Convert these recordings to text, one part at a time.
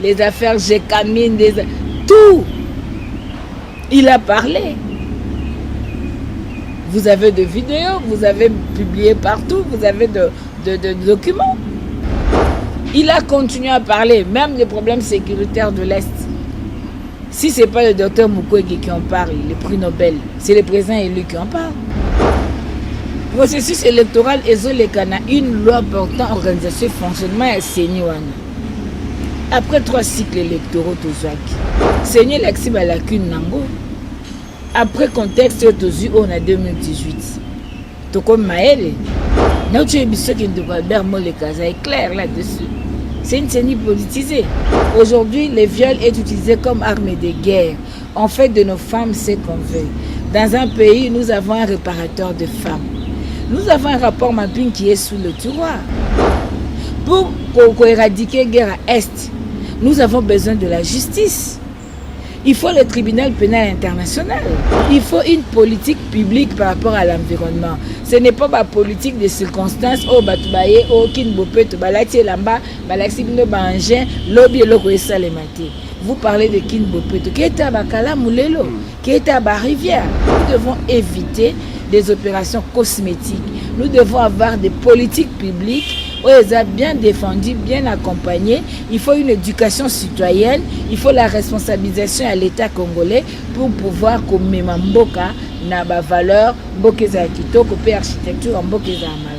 les affaires Gécamine, tout. Il a parlé. Vous avez de vidéos, vous avez publié partout, vous avez de documents. Il a continué à parler, même des problèmes sécuritaires de l'Est. Si ce n'est pas le docteur Mukwege qui en parle, le prix Nobel, c'est le président élu qui en parle. Le processus électoral est une loi portant organisation et fonctionnement et Seignewana. Après 3 cycles électoraux, Seigneur l'accès à la lacune nango. Après contexte, on a 2018. Donc comme Maël, notre émission qui est clair là-dessus. C'est une CENI politisée. Aujourd'hui, le viol est utilisé comme arme de guerre. On fait de nos femmes ce qu'on veut. Dans un pays, nous avons un réparateur de femmes. Nous avons un rapport mapping qui est sous le tiroir. Pour éradiquer la guerre à Est, nous avons besoin de la justice. Il faut le tribunal pénal international. Il faut une politique publique par rapport à l'environnement. Ce n'est pas ma politique de circonstances. Oh, batubaye, oh, kinbope, balati lamba, balaxi bino bangin, lobby loko esalemate. Vous parlez de kinbope, qui est à Bakala Moulelo, qui est à Barivière. Nous devons éviter des opérations cosmétiques. Nous devons avoir des politiques publiques où elles ont bien défendu, bien accompagné. Il faut une éducation citoyenne, il faut la responsabilisation à l'État congolais pour pouvoir comme Mboka na ba valeur, Mboka za kitoko pe architecture en Mboka za mala.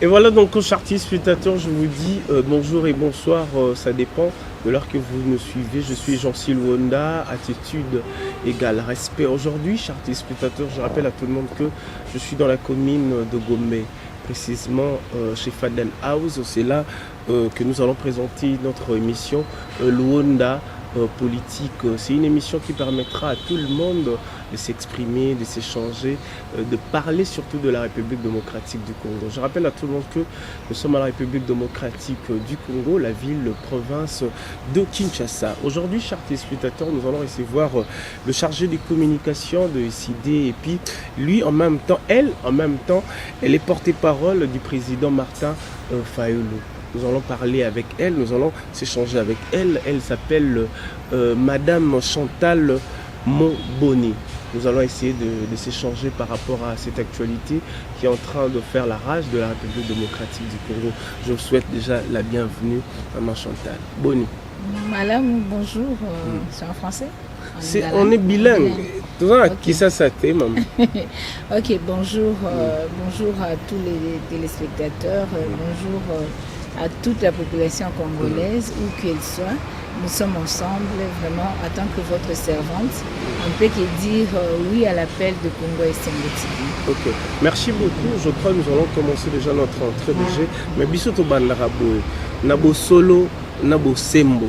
Et voilà donc, chers spectateurs, je vous dis bonjour et bonsoir, ça dépend de l'heure que vous me suivez. Je suis Jean-Sil Wonda, attitude égale respect. Aujourd'hui, chers spectateurs, je rappelle à tout le monde que je suis dans la commune de Gombe, précisément chez Faden House. C'est là que nous allons présenter notre émission Luonda politique. C'est une émission qui permettra à tout le monde de s'exprimer, de s'échanger, de parler surtout de la République démocratique du Congo. Je rappelle à tout le monde que nous sommes à la République démocratique du Congo, la ville, province de Kinshasa. Aujourd'hui, chers téléspectateurs, nous allons recevoir le chargé des communications de SID et puis lui, en même temps, elle est porte-parole du président Martin Fayulu. Nous allons parler avec elle, nous allons s'échanger avec elle. Elle s'appelle Madame Chantal Momboni. Nous allons essayer de s'échanger par rapport à cette actualité qui est en train de faire la rage de la République démocratique du Congo. Je vous souhaite déjà la bienvenue, Maman Chantal. Boni. Madame, bonjour. C'est en français? On est bilingue. Qui ça t'est, maman? Ok, bonjour. Bonjour à tous les téléspectateurs. Bonjour à toute la population congolaise, où qu'elle soit. Nous sommes ensemble, vraiment, en tant que votre servante. On peut que dire oui à l'appel de Congo et TV. Ok, merci beaucoup. Je crois que nous allons commencer déjà notre entrée de jeu. Mais bisoto bandarabo, nabo solo, nabo sembo.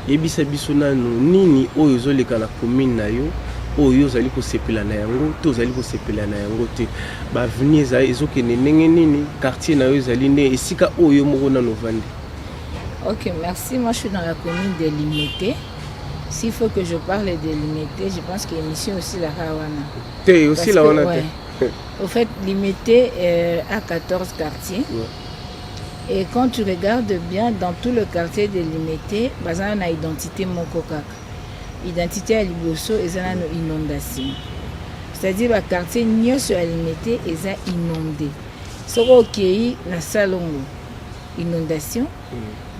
Yebisa biso nanu nini oyo zoleka na commune na yo. Oyo zali ko sepela na yango, to zali ko sepela na yango te. Ba venir za ezokene ndenge nini, quartier na yo zali ne esika oyo moko na novandi. Ok, merci. Moi, je suis dans la commune de Limité. S'il faut que je parle de Limité, je pense qu'il y a une mission aussi la Rawana. T'es aussi la Rawana. Ouais. Au fait, Limité a 14 quartiers. Ouais. Et quand tu regardes bien, dans tout le quartier de Limité, on a identité Mokokak. Identité à Liboso et une inondation. C'est-à-dire que le quartier n'y sur Limité est inondé. Ce qui est la Salongo. Inondation,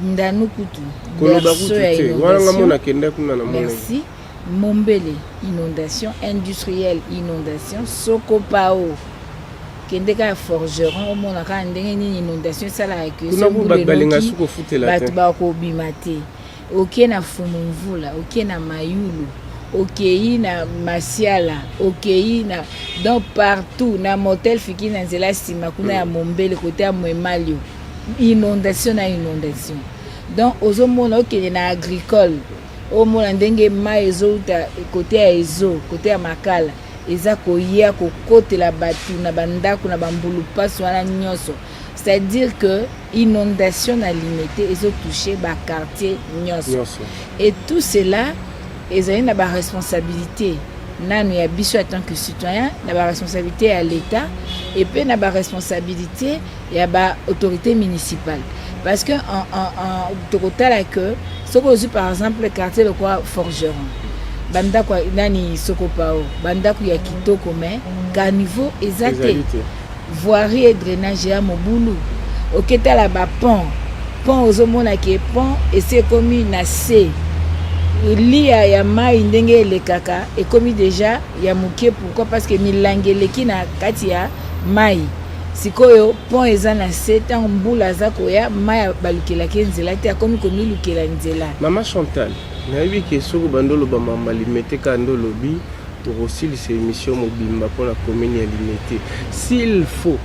Ndanukutu, merci, Mombele, inondation, industrielle, inondation, Sokopao, Kendeka forgeron, au monde a une inondation, ça la bimate, ok na Fumunvula, ok na Mayulu, ok na Masiala, ok na donc partout, na motel fiki na Nzela Simakuna ya Mombele côté à Mwemalio. Inondation na inondation. Donc aux hommes qui na agricole, au monde ndenge ma ezo côté à ezo, côté à Makala, eza koya kokotela batu na bandako na bambulu paso wana nyonso. C'est-à-dire que inondation na limité ezo toucher ba quartier nyonso. Et tout cela ezali na ba responsabilité nanu ya biso en tant que citoyen, na ba responsabilité à l'État et puis na ba responsabilité ya ba autorité municipale. Parce que en tokotala que soko par exemple le quartier de quoi forgeron bandako nani soko pao bandako ya kitoko mais ka niveau ezate voirie et drainage ya mobulu oketala ba pont ozomona ke pont ese komi na se lia ya mai ndenge elekaka ekomi déjà ya muke. Pourquoi? Parce que milangi eleki na kati ya mai sikoyo pont eza na se ntango mbula aza koya mai balukelaki nzela te akomi komilukela nzela. Mama Chantal, nayebi ke soko bandolo bamama limete ka ndo lobi tokosilisa émission mobimba pour la commune ya limete. S'il faut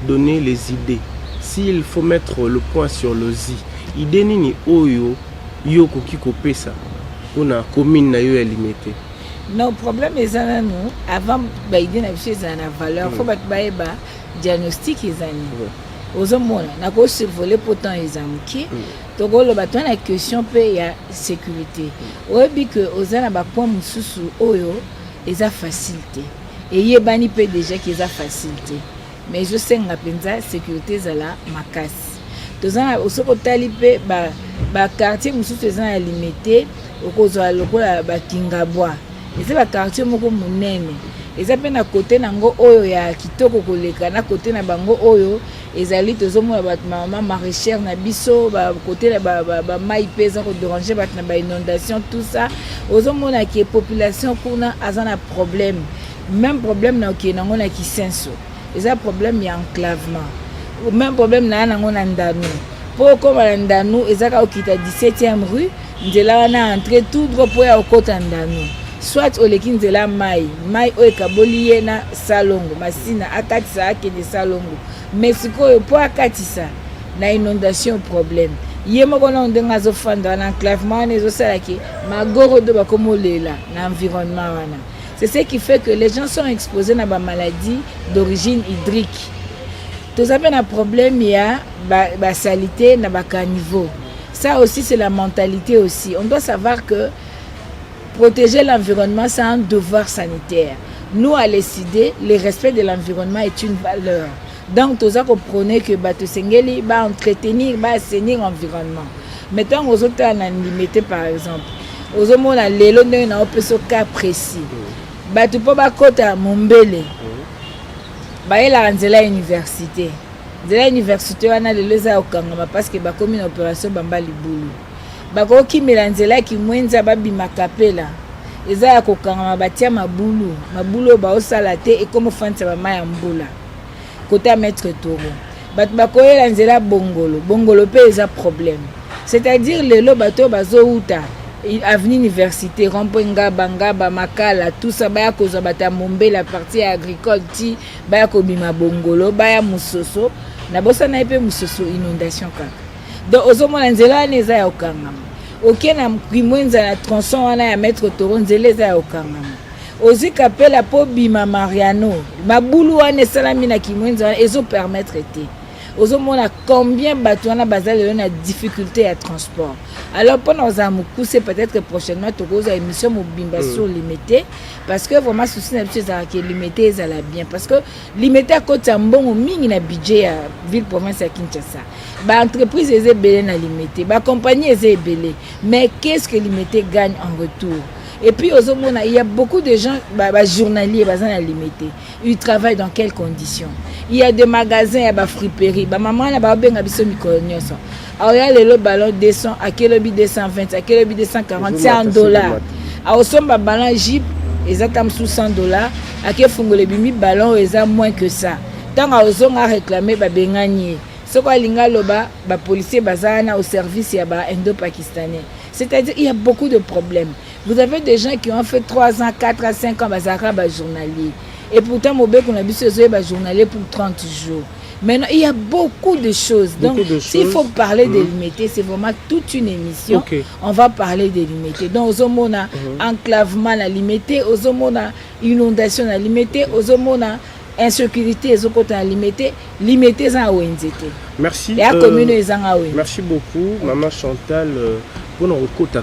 donner les idées, s'il faut mettre le point sur le zi, idée nini oyo yo koki kopesa pona commune na yo ya limete? Non, problème eza nanu avant ba idée na biso eza na valeur faut bato bayeba diagnostic ezani ozomona nako survoler pourtant ezamuki tokoloba to na question pe ya sécurité oyebi que ozana ba point mususu oyo eza facilité eyebani pe déjà que eza facilité mais je sais nga penza sécurité ezala makasi tozana osoko tali pe ba quartier mususu ezana limité okozwa lokola ba Kingabwa eza ba quartier moko munene eza pe na côté nango oyo ya kitoko koleka na côté na bango oyo ezali tozomona bat mama maraîchère na biso ba côté na ba mai pesa ko déranger bat na ba inondation tout ça ozomona que population kuna azana problème même problème na ki nango na Kisenso eza problème ya enclavement même problème na nango na Ndanu po ko na Ndanu eza ka okita 17e rue nzela wana entrer tout droit po ya okota Ndanu soit oleki nzela mai oyo ekaboli ye na salongo masina akatisa akende salongo mais sikoyo po akatisa na inondation problème ye moko na ndenge azofanda na enclavement wana ezosalaki magoro do bakomolela na environnement wana. C'est ce qui fait que les gens sont exposés à des maladies d'origine hydrique. Tout ça un problème il y a la saleté na ba caniveau. Ça aussi c'est la mentalité aussi. On doit savoir que protéger l'environnement, c'est un devoir sanitaire. Nous, à l'ECD, le respect de l'environnement est une valeur. Donc, tout ça comprenez que Batosengeli va entretenir, va assainir l'environnement. Mettons aux autres en limité, par exemple. Aux autres, on a l'élo, on a un peu ce cas précis. Batupo bakota Mombele. Baye la nzela université. Nzela université, on a le leza au Kangama parce que ba comme une opération bamba libulu. Bakoki melanzela ki mwenza babi makapela eza ya kokanga batia mabulu ba osala te et comme fansa ba maya mbula kota maître toro bat bakoyela nzela bongolo pe eza problème, c'est-à-dire lelo bato bazouta avenue université rompoenga bangaba makala tout ça baya koza bata mombe la partie agricole ti baya kobima bongolo baya musoso na bosa na epe musoso inondation kaka. Donc ozomona nzela neza ya okangama oke na kimwenza na tronçon wana ya maître toro nzela eza ya okangama ozika pela po bima Mariano mabulu wana esalami na kimwenza wana ezo permettre te ozomona combien bato wana bazali na difficulté à transport. Alors pendant Zamoukou c'est peut-être prochainement tokoza émission mobimba sur limité parce que vraiment souci na biso za ke limité ezala bien parce que limité à côté mbongo mingi na budget ya ville province ya Kinshasa. Ba entreprise eze belé na limité, ba compagnie eze belé, mais qu'est-ce que limité gagne en retour? Et puis aux hommes, il y a beaucoup de gens, journaliers, limité. Ils travaillent dans quelles conditions? Il y a des magasins, il y a des friperies. Maman, il y a des micro-nyoso. Alors, il y a le ballon 200, à quel lobby 220, à quel lobby 240, c'est $100. Alors, son ballon Jeep, exactement sous $100. À quel fongo le bimi ballon, ils ont moins que ça. Tant qu'ils ont réclamé, ils ont ce qu'on a les policiers au service indo-pakistanais. C'est-à-dire qu'il y a beaucoup de problèmes. Vous avez des gens qui ont fait 3 ans, 4 ans, 5 ans, journalier. Et pourtant, mon bec, on a vu ce journalier pour 30 jours. Maintenant, il y a beaucoup de choses. Donc, s'il faut parler de limité, c'est vraiment toute une émission. Okay. On va parler de limité. Donc, aux hommes, enclavement à limité, aux hommes, inondation à limité, aux hommes, insécurité, aux hommes, limité, limité, ça merci. Merci beaucoup, Maman Chantal. Pour nous recouter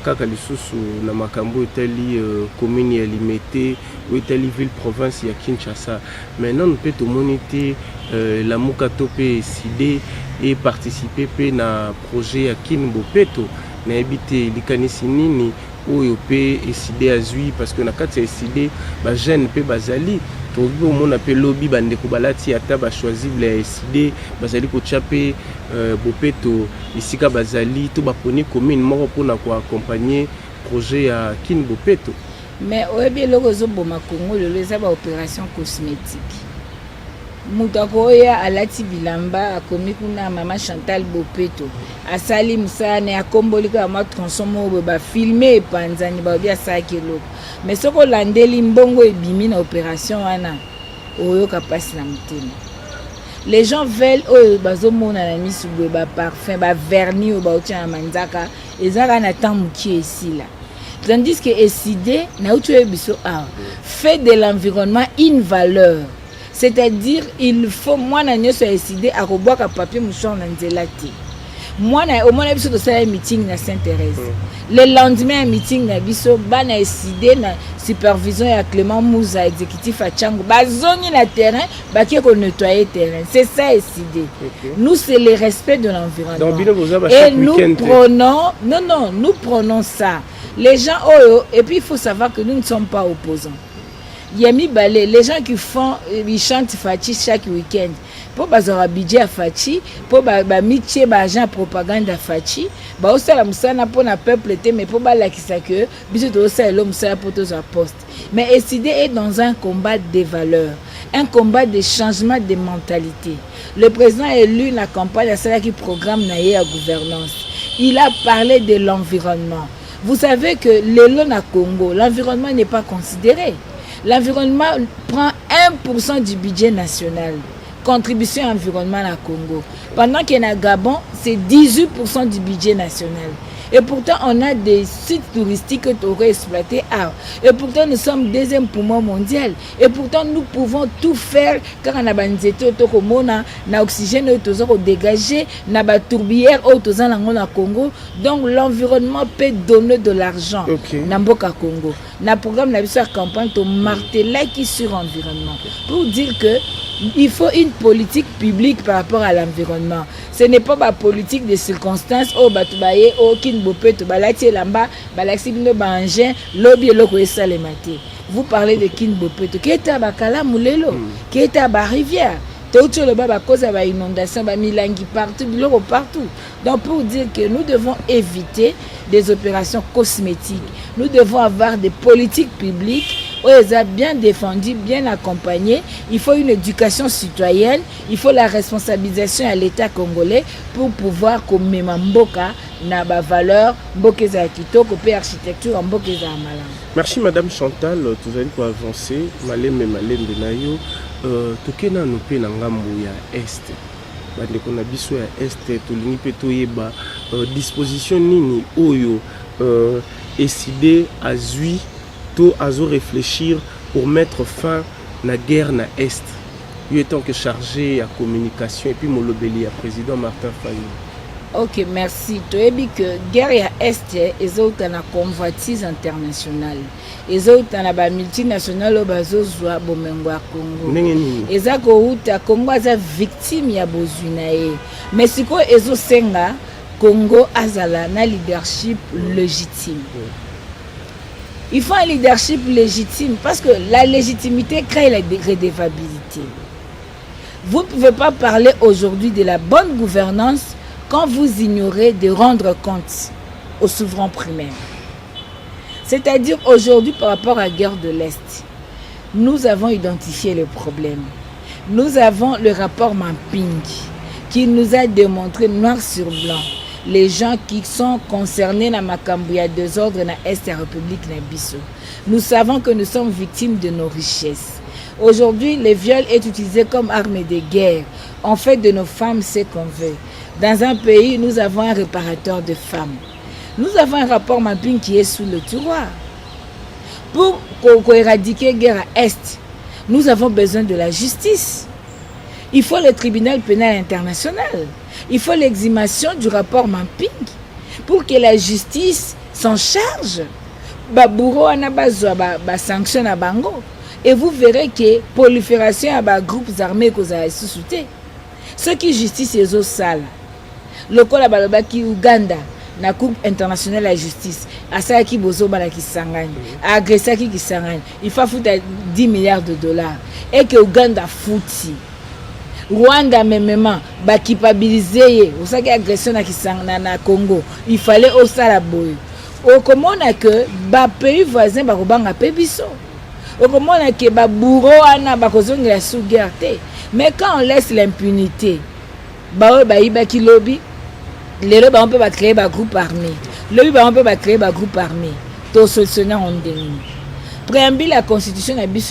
na makambo etali commune ya Limete ou etali ville province ya Kinshasa. Maintenant nous peut moniter la Mukato peut décider et participer pe na projet ya Kinbopeto na habité likanisi nini oyo pe décider azui parce que na kati décider ba jeune pe bazali to on appelle lobby bande ko balati ata ba choisir la décider bazali ko chaper Bopeto isika bazali to baponi commune moko pona ko accompagner projet ya Kinbopeto. Mais oyebi loko zo boma Congo le leza ba opération cosmétique. Mutakoya alati bilamba akomi kuna Maman Chantal Bopeto asali musane akombolika ma transformo ba filmer panzani ba bia sakelo. Mais soko landeli mbongo ebimi na opération wana oyo kapasi na mutema. Les gens veulent bazomona na misu ba parfum ba vernis ou ba otia manzaka ezaka na temps muki ici là. Tandis que SID na utu biso fait de l'environnement une valeur. C'est-à-dire il faut moi na nyoso SID akobwaka papier mouchon na nzela te. Moi na au moins biso de ça meeting na Sainte-Thérèse. Le lendemain meeting na biso bana SID na supervision ya Clément Mouza exécutif à Tchango bazoni na terrain baki ko nettoyer terrain. C'est ça SID. Okay. Nous c'est le respect de l'environnement. Et nous prenons nous prenons ça. Les gens et puis il faut savoir que nous ne sommes pas opposants. Yami Balé, les gens qui font, ils chantent Fachi chaque week-end. Pour bazora budget à Fachi, pour miché agent propagande à Fachi, ba aussi la musana pour na peuple té mais pour la qui ça que biso to ça l'homme ça pour tous à poste. Mais SID est dans un combat des valeurs, un combat de changement de mentalité. Le président élu la campagne à celle qui programme naie à gouvernance. Il a parlé de l'environnement. Vous savez que l'Elon à Congo, l'environnement n'est pas considéré. L'environnement prend 1% du budget national. Contribution à l'environnement à Congo. Pendant qu'il y a Gabon, c'est 18% du budget national. Et pourtant, on a des sites touristiques que tu aurais exploités. Et pourtant, nous sommes deuxième poumon mondial. Et pourtant, nous pouvons tout faire car on a un oxygène dégagé, on a une tourbière au Congo. Donc, l'environnement peut donner de l'argent dans Mboka Congo. Dans le programme de la campagne, tu martelas qui sur l'environnement. Pour dire que il faut une politique publique par rapport à l'environnement. Ce n'est pas la politique de circonstances. Batubaye, Kinbopeto, balati lamba, balaxi bino bangé, lobby loko esalemate. Vous parlez de Kinbopeto, qui est à Bakala Moulelo, qui est à Rivière. Tout le baba cause à inondation, milangi partout, biloko partout. Donc pour dire que nous devons éviter des opérations cosmétiques. Nous devons avoir des politiques publiques où elles sont bien défendues, bien accompagnées. Il faut une éducation citoyenne, il faut la responsabilisation à l'État congolais pour pouvoir comme mboka na ba valeur mboka za kitoko pe architecture mboka za malanga. Merci Madame Chantal, tu vas nous avancer malembe na yo tokena no pe na ngambo ya est. Bandeko na biso ya est tolingi pe toyeba disposition nini oyo SID azui to azo réfléchir pour mettre fin na guerre na est. Il est tant que chargé à communication et puis molobeli à président Martin Fayulu. Ok, merci. Tu as dit que guerre ya est les autres na convoitise internationale. Les autres na ba multinationale bazo zwa bomengo ya Congo. Ezako uta Congo za victime ya bozunae. Mais siko ezo senga Congo azala na leadership légitime. Il faut un leadership légitime parce que la légitimité crée la redevabilité. Vous ne pouvez pas parler aujourd'hui de la bonne gouvernance quand vous ignorez de rendre compte aux souverains primaires. C'est-à-dire aujourd'hui par rapport à la guerre de l'Est, nous avons identifié le problème. Nous avons le rapport Mapping qui nous a démontré noir sur blanc les gens qui sont concernés dans Makambouya désordre dans l'Est de la République Nabiso. Nous savons que nous sommes victimes de nos richesses. Aujourd'hui, le viol est utilisé comme arme de guerre. On fait de nos femmes ce qu'on veut. Dans un pays, nous avons un réparateur de femmes. Nous avons un rapport mapping qui est sous le tiroir. Pour éradiquer la guerre à Est, nous avons besoin de la justice. Il faut le tribunal pénal international. Il faut l'exhumation du rapport mapping pour que la justice s'en charge. Babouro anabazo ba sanction à bango. Et vous verrez que prolifération à groupes armés que vous avez sous-souté. Ceux qui justice les eaux sales. Le col à Balobaki Ouganda, la Cour internationale de la justice, à ça qui bozo bala qui sangane, à agresser qui sangane, il faut foutre 10 milliards de dollars. Et que Ouganda fouti. Rwanda même ba culpabiliser, vous savez agression na qui sangane na Congo, il fallait au salaboy. Au comment on a que ba pays voisin ba robanga pebiso. Au comment on a que ba bourreau ana ba kozonga la sous-guerre. Mais quand on laisse l'impunité, ba iba ki lobby. Les gens peuvent créer un groupe armé. Les gens peuvent créer un groupe armé. Tout solutionner en déni. Préambule la constitution a dit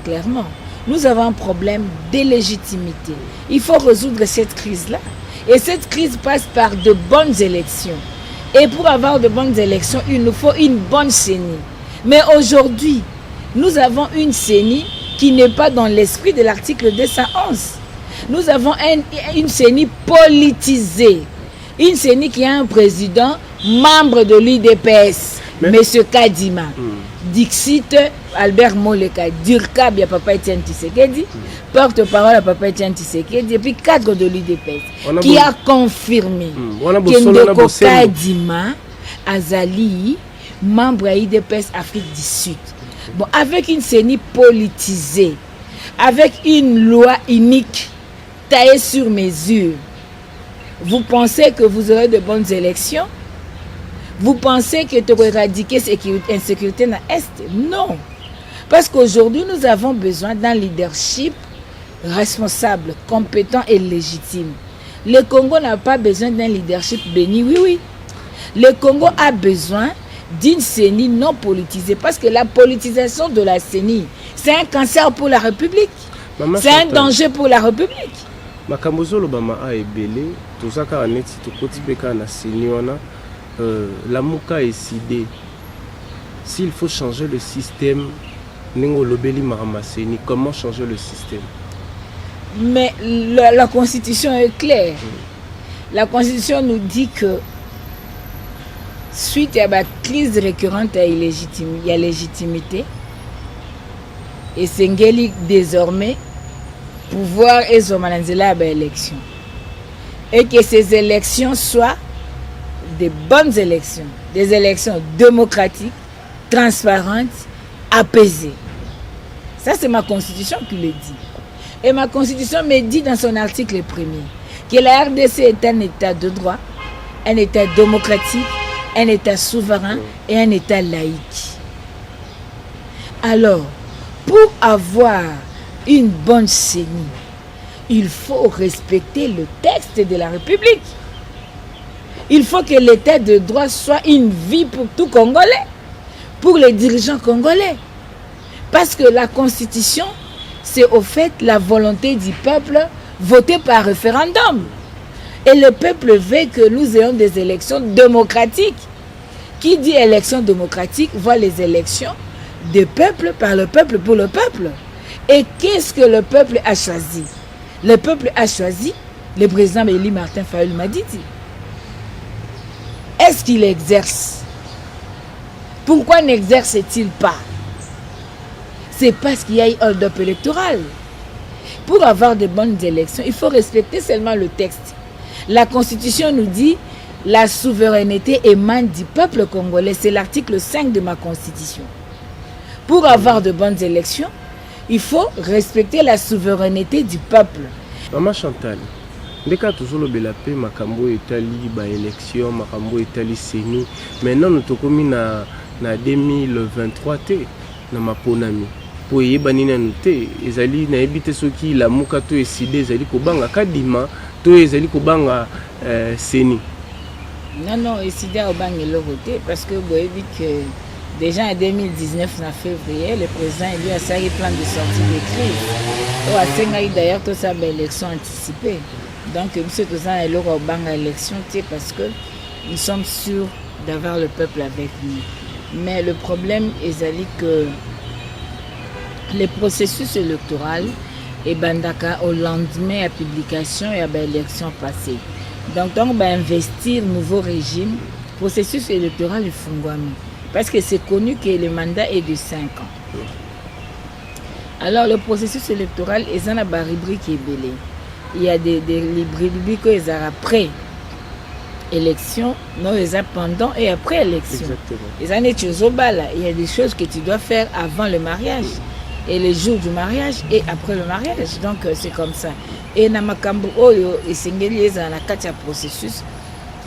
clairement. Nous avons un problème d'illégitimité. Il faut résoudre cette crise-là. Et cette crise passe par de bonnes élections. Et pour avoir de bonnes élections, il nous faut une bonne CENI. Mais aujourd'hui, nous avons une CENI qui n'est pas dans l'esprit de l'article 211. Nous avons une CENI politisée. Une CENI qui a un président, membre de l'UDPS, M. Kadima, Dixit, Albert Moleka, Durkab, il y a Papa Etienne Tshisekedi, porte-parole à Papa Etienne Tshisekedi, et puis cadre de l'UDPS, qui a confirmé que Ndeko Kadima, Azali, membre de l'UDPS Afrique du Sud. Bon, avec une CENI politisée, avec une loi unique, taillée sur mesure, vous pensez que vous aurez de bonnes élections? Vous pensez que tu vas éradiquer l'insécurité dans l'Est? Non. Parce qu'aujourd'hui, nous avons besoin d'un leadership responsable, compétent et légitime. Le Congo n'a pas besoin d'un leadership béni, oui. Le Congo a besoin d'une CENI non politisée. Parce que la politisation de la CENI, c'est un cancer pour la République. C'est un danger pour la République. Makambozo Lobama a ebele tozaka neti tokoti peka na seniona la muka décidé s'il faut changer le système ningo lobeli maramaseni comment changer le système. Mais la constitution est claire. La constitution nous dit que suite à la crise récurrente à la légitimité et Sengeli désormais pouvoir et zomananzela à l'élection. Et que ces élections soient des bonnes élections, des élections démocratiques, transparentes, apaisées. Ça, c'est ma constitution qui le dit. Et ma constitution me dit dans son article 1er que la RDC est un état de droit, un état démocratique, un état souverain et un état laïque. Alors, pour avoir une bonne CENI, il faut respecter le texte de la République. Il faut que l'état de droit soit une vie pour tout Congolais, pour les dirigeants congolais. Parce que la Constitution, c'est au fait la volonté du peuple votée par référendum. Et le peuple veut que nous ayons des élections démocratiques. Qui dit élection démocratique voit les élections des peuples par le peuple pour le peuple. Et qu'est-ce que le peuple a choisi? Le peuple a choisi le président Élie Martin Fayulu Madidi. Est-ce qu'il exerce? Pourquoi n'exerce-t-il pas? C'est parce qu'il y a eu un hold-up électoral. Pour avoir de bonnes élections, il faut respecter seulement le texte. La Constitution nous dit la souveraineté émane du peuple congolais. C'est l'article 5 de ma Constitution. Pour avoir de bonnes élections, il faut respecter la souveraineté du peuple. Maman Chantal, ndeka toujours le belapé makambo etali ba élection makambo etali CENI. Maintenant nous tokomi na 2023 te na maponami. Po yeba nina nute ezali na ebite soki la muka to eside ezali kobanga kadima to ezali kobanga CENI. Non, eside obanga lokote parce que vous avez vu que Déjà en 2019, en février, le président lui a servi plein de sorties de crise. Il a servi d'ailleurs toute sa élection anticipée. Donc, monsieur Touzan est là au banc à l'élection parce que nous sommes sûrs d'avoir le peuple avec nous. Mais le problème est que le processus électoral est bandaka au lendemain à publication et à l'élection passée. Donc, on va investir nouveau régime. Le processus électoral est fungwami. Parce que c'est connu que le mandat est de 5 ans. Alors, le processus électoral est dans la rubrique qui est belée. Il y a des rubriques qui sont après élection, non, ils sont pendant et après élection. Exactement. Il y a des choses que tu dois faire avant le mariage, et le jour du mariage, et après le mariage. Donc, c'est comme ça. Et dans Makambo, il y a un processus.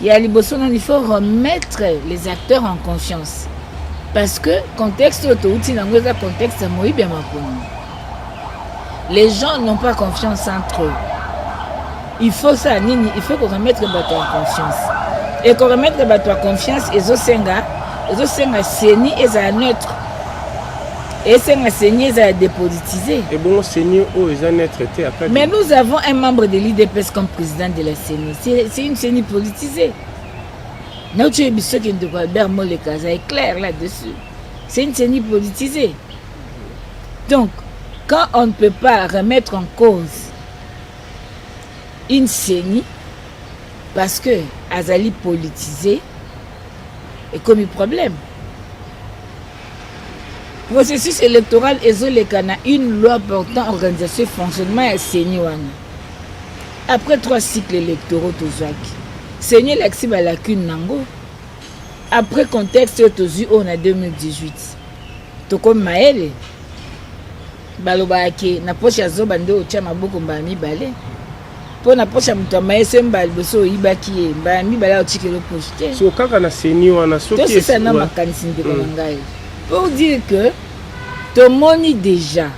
Il faut remettre les acteurs en confiance. Parce que contexte contexte les gens n'ont pas confiance entre eux. Il faut ça, il faut qu'on remette le bateau en confiance. Et qu'on remette le bateau en confiance, ils ont saigné, ils ont neutre. Et c'est un saigné, ils ont dépolitisé. Et bon, saigné, ils ont neutre traité après. Mais nous avons un membre de l'IDPS comme président de la CENI. C'est une CENI politisée. Notre émission qui ne doit pas le cas est clair là-dessus. C'est une CENI politisée. Donc, quand on ne peut pas remettre en cause une CENI, parce que Azali politisé, et comme un problème. Processus électoral est une loi portant organisation et fonctionnement à CENI. Après 3 cycles électoraux, CENI l'accès à la lacune nango. Après contexte on a 2018. Toko maele. Balobaki na poche azobande ocha maboko mbami balé. Po na poche mutamaye sembal boso ibaki mbami bala ochikelo poche. So kaka na CENI wana soki c'est ça na makanisi ndeko ngai. Pour dire que tomoni déjà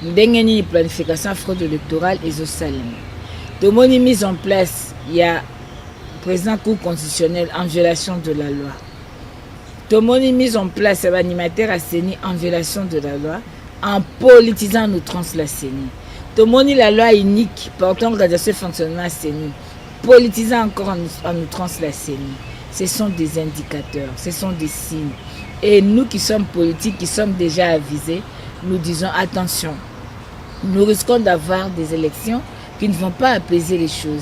ndenge ni planification fraude électorale ezosalema. Tomoni mise en place, il y a président cour constitutionnel en violation de la loi. Tomoni mise en place, il y a animateur à CENI en violation de la loi, en politisant nous trans la CENI. Tomoni la loi unique portant organisation et fonctionnement à CENI, politisant encore en nous trans la CENI. Ce sont des indicateurs, ce sont des signes. Et nous qui sommes politiques, qui sommes déjà avisés, nous disons attention, nous risquons d'avoir des élections qui ne vont pas apaiser les choses.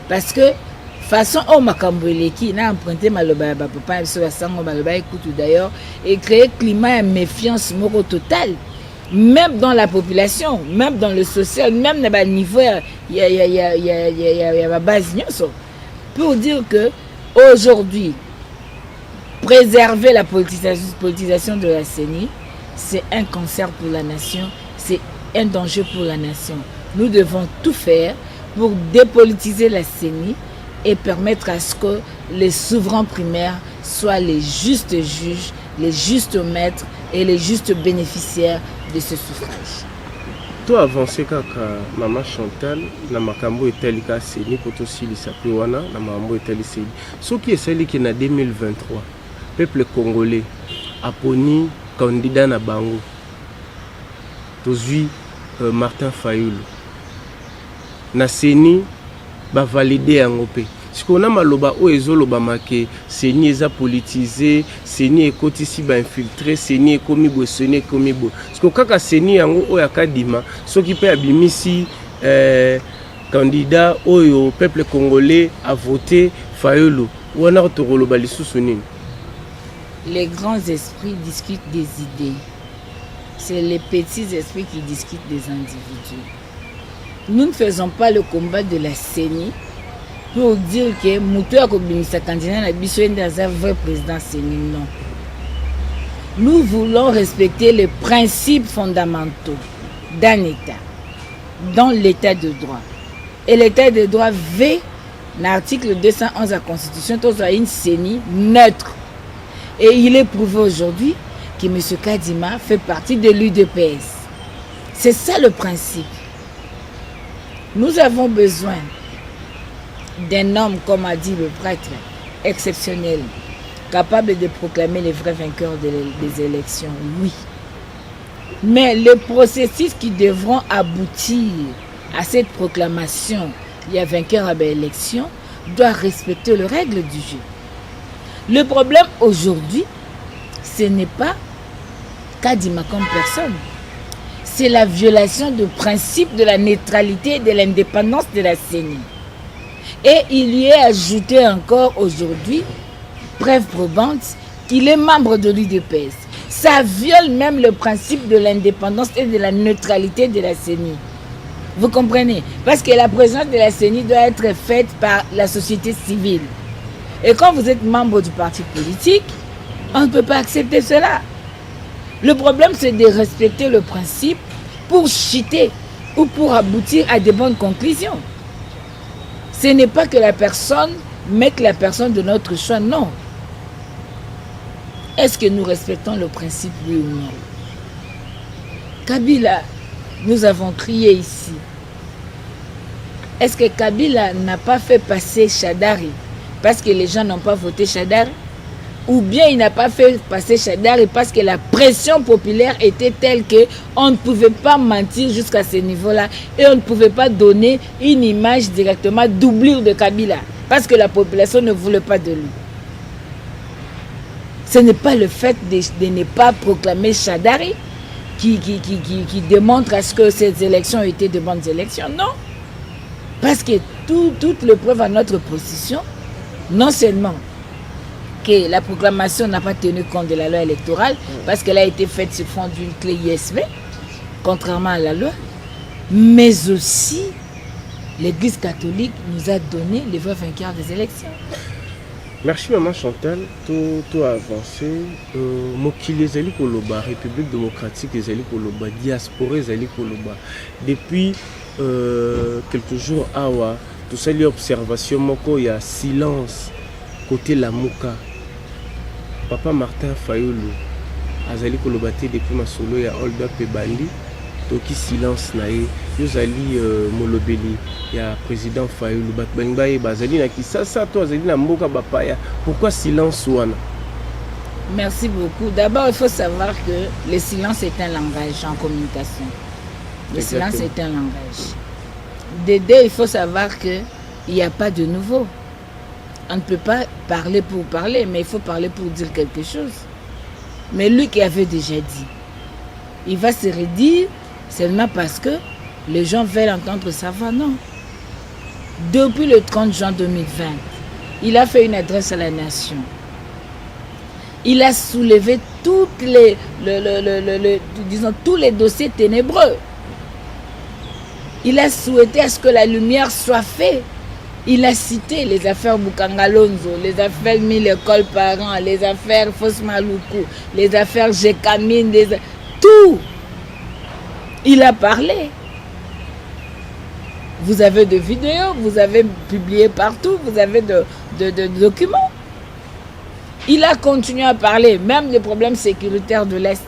Parce que, façon au Makambouele qui n'a emprunté Maloba Papa, d'ailleurs, et créé climat et méfiance moro total, même dans la population, même dans le social, même dans le niveau, il y a la base. Pour dire que, aujourd'hui, préserver la politisation de la CENI, c'est un cancer pour la nation, c'est un danger pour la nation. Nous devons tout faire pour dépolitiser la CENI et permettre à ce que les souverains primaires soient les justes juges, les justes maîtres et les justes bénéficiaires de ce suffrage. Toi avancé kaka Maman Chantal na makambo etali ka CENI poto sili sape wana na makambo etali CENI. Soki esali ki na 2023 peuple congolais aponi candidat na bango. Tozui Martin Fayulu. Na CENI ba valider yango pe. Siko na maloba o ezoloba make CENI eza politisé, CENI ekotisi ba infiltré, CENI ekomi bossonné ekomi bo. Siko kaka CENI yango o yakadima soki pe abimisi candidat oyo peuple congolais a voté Fayulu. Wana tokoloba lisusu nini? Les grands esprits discutent des idées. C'est les petits esprits qui discutent des individus. Nous ne faisons pas le combat de la CENI pour dire que Moutou Akobimisa candidat n'a pas un vrai président CENI. Non. Nous voulons respecter les principes fondamentaux d'un État, dans l'État de droit. Et l'État de droit veut, l'article 211 de la Constitution, soit une CENI neutre. Et il est prouvé aujourd'hui que M. Kadima fait partie de l'UDPS. C'est ça le principe. Nous avons besoin d'un homme, comme a dit le prêtre, exceptionnel, capable de proclamer les vrais vainqueurs des élections, oui. Mais les processus qui devront aboutir à cette proclamation, il y a vainqueur à l'élection, doivent respecter les règles du jeu. Le problème aujourd'hui, ce n'est pas Kadima comme personne. C'est la violation du principe de la neutralité et de l'indépendance de la CENI. Et il y est ajouté encore aujourd'hui, preuve probante, qu'il est membre de l'UDPS. Ça viole même le principe de l'indépendance et de la neutralité de la CENI. Vous comprenez? Parce que la présence de la CENI doit être faite par la société civile. Et quand vous êtes membre du parti politique, on ne peut pas accepter cela. Le problème, c'est de respecter le principe pour chuter ou pour aboutir à de bonnes conclusions. Ce n'est pas que la personne mette la personne de notre choix, non. Est-ce que nous respectons le principe, oui ou non? Kabila, nous avons crié ici. Est-ce que Kabila n'a pas fait passer Shadari parce que les gens n'ont pas voté Shadari? Ou bien il n'a pas fait passer Shadari parce que la pression populaire était telle qu'on ne pouvait pas mentir jusqu'à ce niveau-là et on ne pouvait pas donner une image directement doublure de Kabila parce que la population ne voulait pas de lui. Ce n'est pas le fait de ne pas proclamer Shadari qui démontre à ce que ces élections étaient de bonnes élections. Non. Parce que toutes les preuves à notre position, non seulement que la proclamation n'a pas tenu compte de la loi électorale, parce qu'elle a été faite sur fond d'une clé ISV, contrairement à la loi, mais aussi l'Église catholique nous a donné les vrais vainqueurs des élections. Merci maman Chantal, tout a avancé. Mokili ezali koloba, République démocratique ezali koloba, diaspora ezali koloba. Depuis quelques jours awa, tout ça les observations moko il y a silence côté la Mouka. Papa Martin Fayulu azali koloba te depuis masolo ya hold up et bandi. Toki silence nae yozali molobeli ya président Fayulu batbengbaye bazali na kisasa to azali na mboka bapaya. Pourquoi silence wana? Merci beaucoup. D'abord, il faut savoir que le silence est un langage en communication. Le Exactement. Silence est un langage. De deux, il faut savoir qu'il n'y a pas de nouveau. On ne peut pas parler pour parler, mais il faut parler pour dire quelque chose. Mais lui qui avait déjà dit, il va se redire seulement parce que les gens veulent entendre sa voix. Non. Depuis le 30 juin 2020, il a fait une adresse à la nation. Il a soulevé tous les dossiers ténébreux. Il a souhaité à ce que la lumière soit faite. Il a cité les affaires Bukangalonzo, les affaires Mille écoles parents, les affaires Fos Maluku, les affaires Jekamine, tout. Il a parlé. Vous avez des vidéos, vous avez publié partout, vous avez de documents. Il a continué à parler, même des problèmes sécuritaires de l'Est.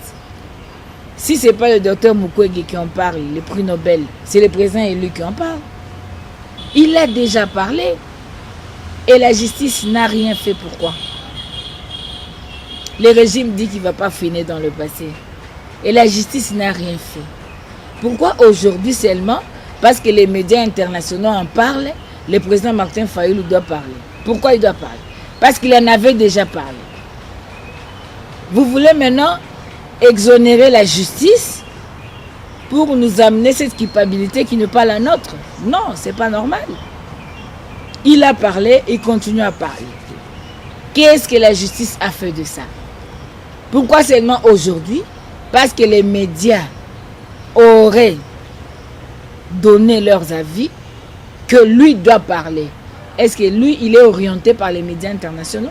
Si ce n'est pas le docteur Mukwege qui en parle, le prix Nobel, c'est le président élu qui en parle. Il a déjà parlé. Et la justice n'a rien fait. Pourquoi? Le régime dit qu'il ne va pas finir dans le passé. Et la justice n'a rien fait. Pourquoi aujourd'hui seulement? Parce que les médias internationaux en parlent, le président Martin Fayulu doit parler. Pourquoi il doit parler? Parce qu'il en avait déjà parlé. Vous voulez maintenant exonérer la justice pour nous amener cette culpabilité qui n'est pas la nôtre? Non, ce n'est pas normal. Il a parlé, il continue à parler. Qu'est-ce que la justice a fait de ça? Pourquoi seulement aujourd'hui? Parce que les médias auraient donné leurs avis que lui doit parler. Est-ce que lui, il est orienté par les médias internationaux?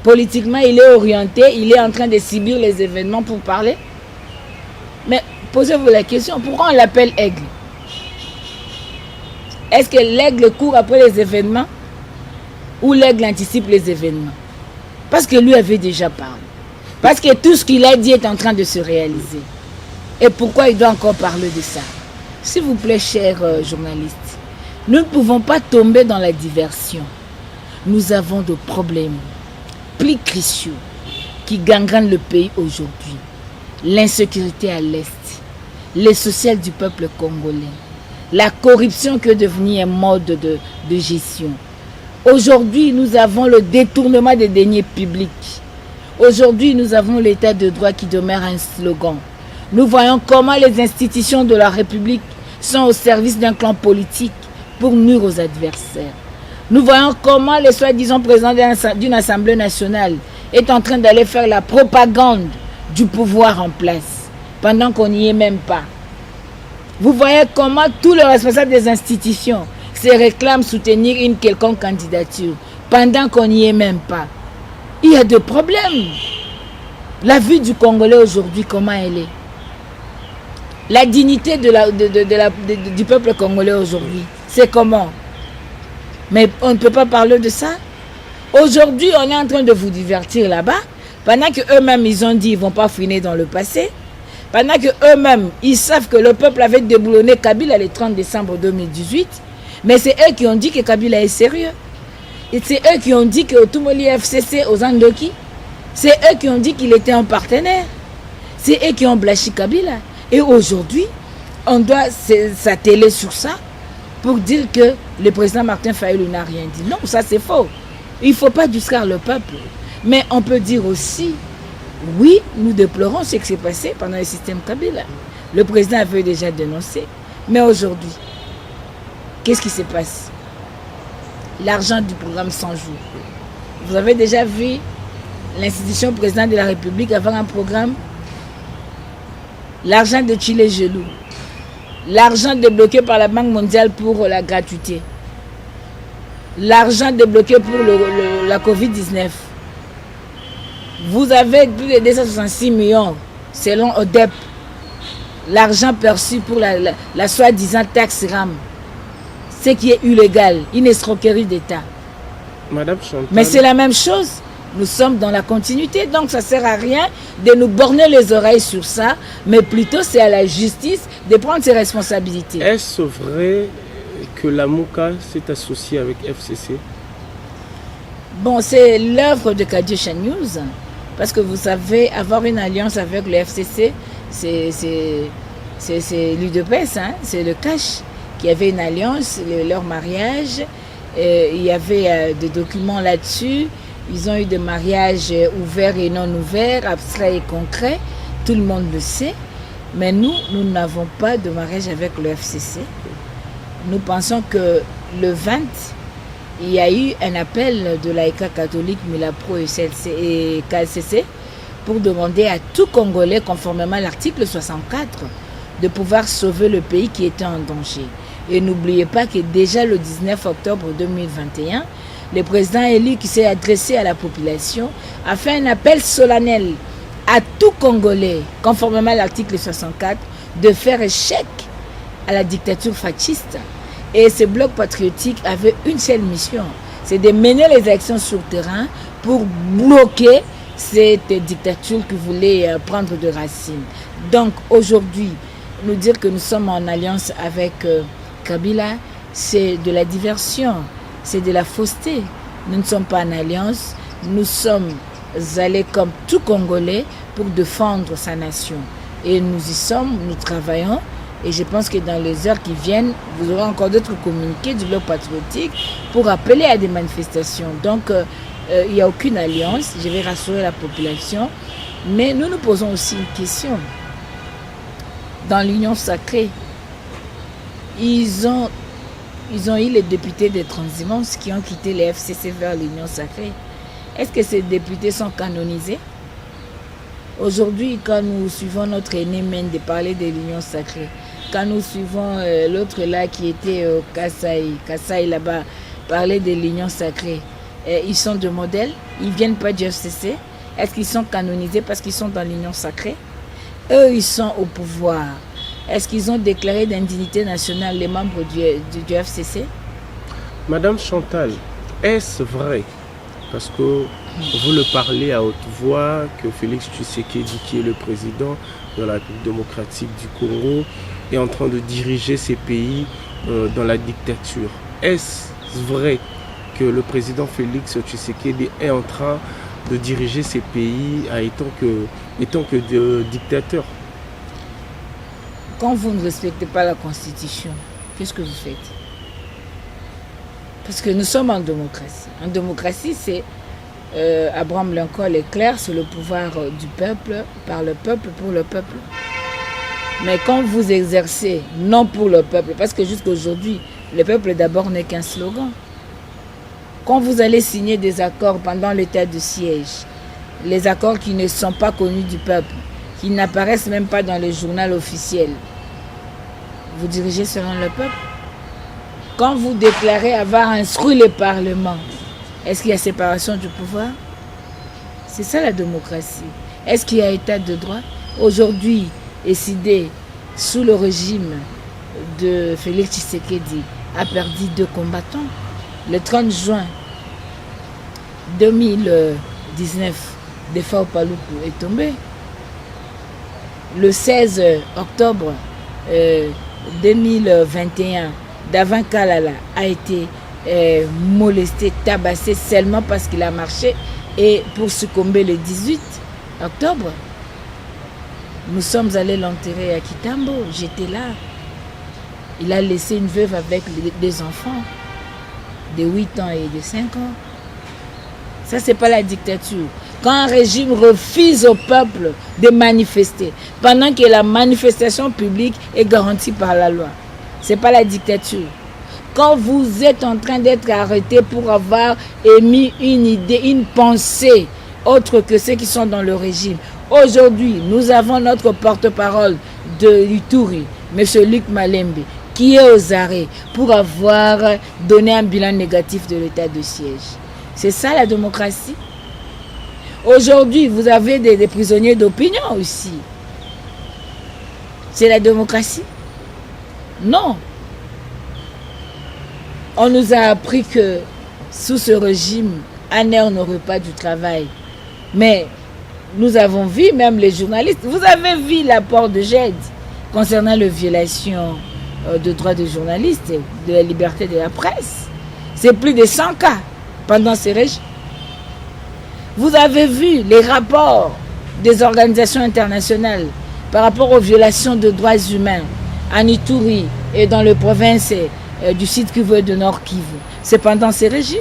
Politiquement, il est orienté, il est en train de subir les événements pour parler. Mais posez-vous la question, pourquoi on l'appelle aigle? Est-ce que l'aigle court après les événements ou l'aigle anticipe les événements? Parce que lui avait déjà parlé. Parce que tout ce qu'il a dit est en train de se réaliser. Et pourquoi il doit encore parler de ça? S'il vous plaît, chers journalistes, nous ne pouvons pas tomber dans la diversion. Nous avons des problèmes. plis cruciaux qui gangrènent le pays aujourd'hui. L'insécurité à l'Est, les sociales du peuple congolais, la corruption qui est devenue un mode de gestion. Aujourd'hui, nous avons le détournement des deniers publics. Aujourd'hui, nous avons l'état de droit qui demeure un slogan. Nous voyons comment les institutions de la République sont au service d'un clan politique pour nuire aux adversaires. Nous voyons comment le soi-disant président d'une assemblée nationale est en train d'aller faire la propagande du pouvoir en place, pendant qu'on n'y est même pas. Vous voyez comment tous les responsables des institutions se réclament soutenir une quelconque candidature, pendant qu'on n'y est même pas. Il y a des problèmes. La vie du Congolais aujourd'hui, comment elle est? La dignité du peuple congolais aujourd'hui, c'est comment? Mais on ne peut pas parler de ça. Aujourd'hui, on est en train de vous divertir là-bas, pendant qu'eux-mêmes, ils ont dit qu'ils ne vont pas fouiner dans le passé, pendant qu'eux-mêmes, ils savent que le peuple avait déboulonné Kabila le 30 décembre 2018, mais c'est eux qui ont dit que Kabila est sérieux. Et c'est eux qui ont dit que Otumoli FCC aux Andoki, c'est eux qui ont dit qu'il était un partenaire. C'est eux qui ont blanchi Kabila. Et aujourd'hui, on doit s'atteler sur ça pour dire que le président Martin Fayulu n'a rien dit. Non, ça c'est faux. Il ne faut pas distraire le peuple. Mais on peut dire aussi, oui, nous déplorons ce qui s'est passé pendant le système Kabila. Le président avait déjà dénoncé. Mais aujourd'hui, qu'est-ce qui se passe? L'argent du programme 100 jours. Vous avez déjà vu l'institution président de la République avoir un programme? L'argent de Chile Gelou. L'argent débloqué par la Banque mondiale pour la gratuité. L'argent débloqué pour la Covid-19. Vous avez plus de 266 millions selon ODEP. L'argent perçu pour la soi-disant taxe RAM. Ce qui est illégal, une escroquerie d'État. Madame Chantal. Mais c'est la même chose. Nous sommes dans la continuité, donc ça ne sert à rien de nous borner les oreilles sur ça, mais plutôt c'est à la justice de prendre ses responsabilités. Est-ce vrai que la MOCA s'est associée avec FCC? Bon, c'est l'œuvre de Kadiosha News, parce que vous savez, avoir une alliance avec le FCC, c'est l'UDPS, hein, c'est le cash qui avait une alliance, leur mariage, il y avait des documents là-dessus. Ils ont eu des mariages ouverts et non ouverts, abstraits et concrets. Tout le monde le sait. Mais nous n'avons pas de mariage avec le FCC. Nous pensons que le 20, il y a eu un appel de l'AECA catholique, Milapro et KCC pour demander à tout Congolais, conformément à l'article 64, de pouvoir sauver le pays qui était en danger. Et n'oubliez pas que déjà le 19 octobre 2021, le président élu qui s'est adressé à la population a fait un appel solennel à tout Congolais, conformément à l'article 64, de faire échec à la dictature fasciste. Et ce bloc patriotique avait une seule mission, c'est de mener les actions sur le terrain pour bloquer cette dictature qui voulait prendre de racines. Donc aujourd'hui, nous dire que nous sommes en alliance avec Kabila, c'est de la diversion. C'est de la fausseté. Nous ne sommes pas en alliance. Nous sommes allés comme tout Congolais pour défendre sa nation. Et nous y sommes, nous travaillons. Et je pense que dans les heures qui viennent, vous aurez encore d'autres communiqués du bloc patriotique pour appeler à des manifestations. Donc, il n'y a aucune alliance. Je vais rassurer la population. Mais nous nous posons aussi une question. Dans l'Union sacrée, ils ont eu les députés des transhumances qui ont quitté les FCC vers l'Union sacrée. Est-ce que ces députés sont canonisés? Aujourd'hui, quand nous suivons notre aîné Mène de parler de l'Union sacrée, quand nous suivons l'autre là qui était au Kassai là-bas, parler de l'Union sacrée, ils sont de modèles, ils ne viennent pas du FCC. Est-ce qu'ils sont canonisés parce qu'ils sont dans l'Union sacrée? Eux, ils sont au pouvoir. Est-ce qu'ils ont déclaré d'indignité nationale les membres du FCC? Madame Chantal, est-ce vrai, parce que vous le parlez à haute voix, que Félix Tshisekedi, qui est le président de la République démocratique du Congo, est en train de diriger ces pays dans la dictature? Est-ce vrai que le président Félix Tshisekedi est en train de diriger ces pays étant que dictateur. Quand vous ne respectez pas la Constitution, qu'est-ce que vous faites? Parce que nous sommes en démocratie. En démocratie, c'est Abraham Lincoln est clair, c'est le pouvoir du peuple, par le peuple, pour le peuple. Mais quand vous exercez non pour le peuple, parce que jusqu'à aujourd'hui, le peuple d'abord n'est qu'un slogan. Quand vous allez signer des accords pendant l'état de siège, les accords qui ne sont pas connus du peuple, qui n'apparaissent même pas dans le journal officiel, vous dirigez selon le peuple. Quand vous déclarez avoir instruit le Parlement, est-ce qu'il y a séparation du pouvoir? C'est ça la démocratie. Est-ce qu'il y a état de droit? Aujourd'hui, Essidé, sous le régime de Félix Tshisekedi, a perdu 2 combattants. Le 30 juin 2019, Defa Paluku est tombé. Le 16 octobre 2021, Davin Kalala a été molesté, tabassé seulement parce qu'il a marché et pour succomber le 18 octobre. Nous sommes allés l'enterrer à Kitambo, j'étais là. Il a laissé une veuve avec des enfants de 8 ans et de 5 ans. Ça, c'est pas la dictature. Quand un régime refuse au peuple de manifester, pendant que la manifestation publique est garantie par la loi, c'est pas la dictature. Quand vous êtes en train d'être arrêté pour avoir émis une idée, une pensée autre que ceux qui sont dans le régime. Aujourd'hui, nous avons notre porte-parole de l'Ituri, M. Luc Malembe, qui est aux arrêts pour avoir donné un bilan négatif de l'état de siège. C'est ça la démocratie. Aujourd'hui, vous avez des prisonniers d'opinion aussi. C'est la démocratie? Non. On nous a appris que sous ce régime, un air n'aurait pas du travail. Mais nous avons vu, même les journalistes, vous avez vu l'apport de GED concernant la violation de droits des journalistes, de la liberté de la presse. C'est plus de 100 cas pendant ces régimes. Vous avez vu les rapports des organisations internationales par rapport aux violations de droits humains en Ituri et dans les provinces du Sud Kivu et du Nord Kivu. C'est pendant ces régimes.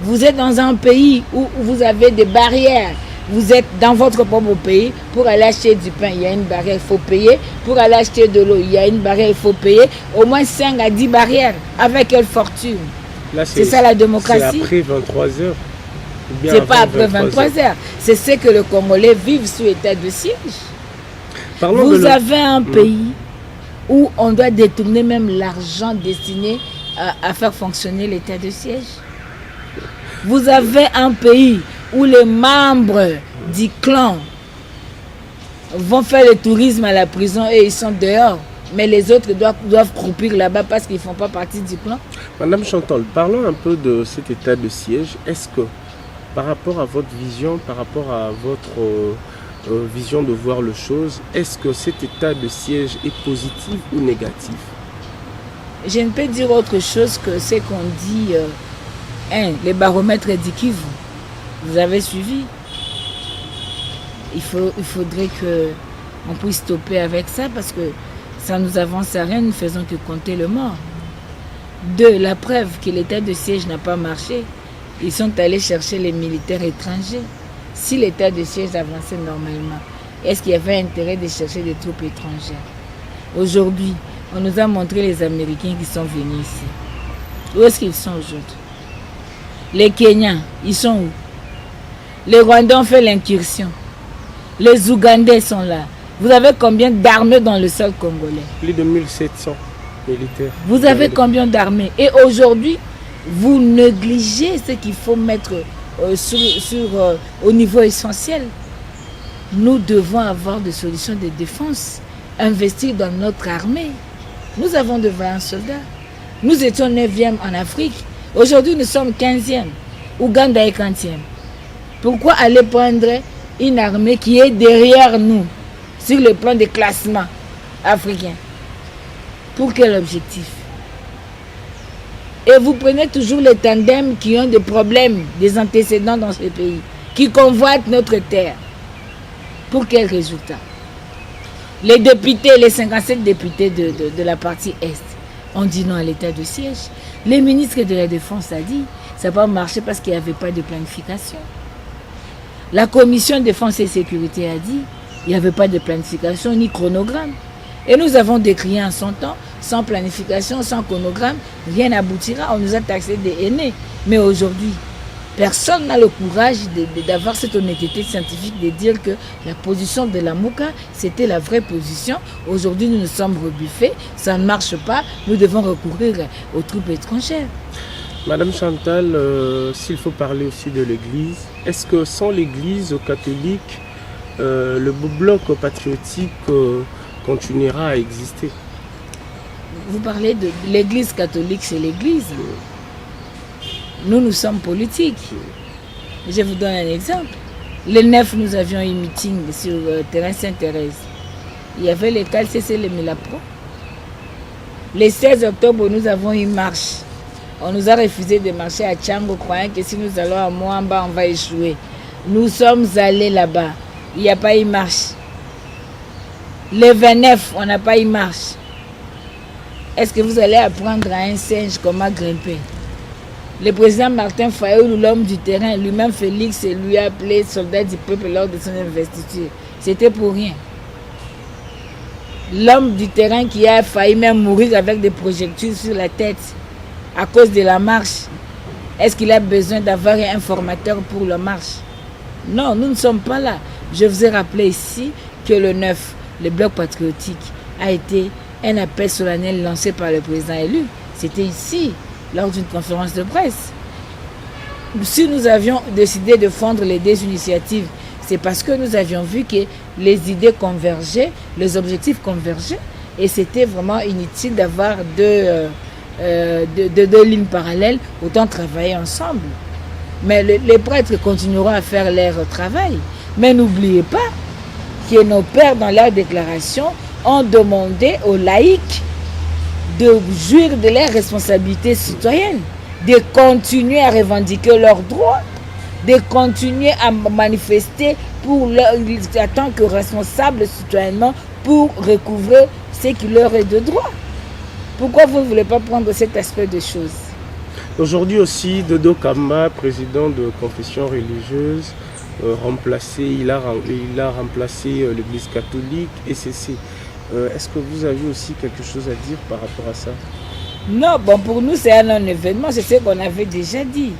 Vous êtes dans un pays où vous avez des barrières. Vous êtes dans votre propre pays, pour aller acheter du pain, il y a une barrière, il faut payer. Pour aller acheter de l'eau, il y a une barrière, il faut payer. Au moins 5 à 10 barrières. Avec quelle fortune? C'est ça la démocratie. C'est après 23 heures. C'est pas après 23 heures. C'est ce que les Congolais vivent sous état de siège. Vous avez un pays où on doit détourner même l'argent destiné à faire fonctionner l'état de siège. Vous avez un pays où les membres du clan vont faire le tourisme à la prison et ils sont dehors. Mais les autres doivent croupir là-bas parce qu'ils ne font pas partie du clan. Madame Chantal, parlons un peu de cet état de siège. Est-ce que, par rapport à votre vision, par rapport à votre vision de voir les choses, est-ce que cet état de siège est positif ou négatif? Je ne peux dire autre chose que ce qu'on dit, les baromètres du Kivu. Vous avez suivi. Il faudrait qu'on puisse stopper avec ça parce que ça ne nous avance à rien, nous ne faisons que compter le mort. 2, la preuve que l'état de siège n'a pas marché. Ils sont allés chercher les militaires étrangers. Si l'état de siège avançait normalement, est-ce qu'il y avait intérêt de chercher des troupes étrangères? Aujourd'hui, on nous a montré les Américains qui sont venus ici. Où est-ce qu'ils sont aujourd'hui? Les Kenyans, ils sont où? Les Rwandais ont fait l'incursion. Les Ougandais sont là. Vous avez combien d'armées dans le sol congolais? Plus de 1700 militaires. Vous avez combien d'armées? Et aujourd'hui, vous négligez ce qu'il faut mettre au niveau essentiel. Nous devons avoir des solutions de défense, investir dans notre armée. Nous avons de vaillants soldats. Nous étions 9e en Afrique. Aujourd'hui, nous sommes 15e. Ouganda est 40e. Pourquoi aller prendre une armée qui est derrière nous sur le plan des classements africains? Pour quel objectif? Et vous prenez toujours les tandems qui ont des problèmes, des antécédents dans ce pays, qui convoitent notre terre. Pour quel résultat? Les députés, les 57 députés de la partie Est ont dit non à l'état de siège. Les ministres de la Défense a dit ça n'a pas marché parce qu'il n'y avait pas de planification. La commission défense et sécurité a dit il n'y avait pas de planification ni chronogramme. Et nous avons décrié en son temps, sans planification, sans chronogramme, rien n'aboutira. On nous a taxé des aînés. Mais aujourd'hui, personne n'a le courage d'avoir cette honnêteté scientifique de dire que la position de la Mouka, c'était la vraie position. Aujourd'hui, nous nous sommes rebuffés, ça ne marche pas, nous devons recourir aux troupes étrangères. Madame Chantal, s'il faut parler aussi de l'Église, est-ce que sans l'Église catholique, le bloc patriotique continuera à exister? Vous parlez de l'Église catholique, c'est l'Église. Nous, nous sommes politiques. Je vous donne un exemple. Le 9, nous avions un meeting sur terrain Sainte-Thérèse. Il y avait les CalCC, les Milapro. Le 16 octobre, nous avons une marche. On nous a refusé de marcher à Tchango, croyant que si nous allons à Moamba, on va échouer. Nous sommes allés là-bas. Il n'y a pas eu marche. Le 29, on n'a pas eu marche. Est-ce que vous allez apprendre à un singe comment grimper? Le président Martin Fayoulou, l'homme du terrain, lui-même Félix, lui a appelé soldat du peuple lors de son investiture. C'était pour rien. L'homme du terrain qui a failli même mourir avec des projectiles sur la tête à cause de la marche. Est-ce qu'il a besoin d'avoir un formateur pour la marche? Non, nous ne sommes pas là. Je vous ai rappelé ici que le 9, le bloc patriotique, a été un appel solennel lancé par le président élu. C'était ici, lors d'une conférence de presse. Si nous avions décidé de fondre les deux initiatives, c'est parce que nous avions vu que les idées convergeaient, les objectifs convergeaient, et c'était vraiment inutile d'avoir deux lignes parallèles, autant travailler ensemble. Mais les prêtres continueront à faire leur travail. Mais n'oubliez pas que nos pères, dans leur déclaration, ont demandé aux laïcs de jouir de leurs responsabilités citoyennes, de continuer à revendiquer leurs droits, de continuer à manifester en tant que responsables citoyennement pour recouvrer ce qui leur est de droit. Pourquoi vous ne voulez pas prendre cet aspect de choses? Aujourd'hui aussi, Dodo Kamba, président de confession religieuse, il a remplacé l'Église catholique et ECC. Est-ce que vous avez aussi quelque chose à dire par rapport à ça? Non, bon, pour nous c'est un non-événement, c'est ce qu'on avait déjà dit.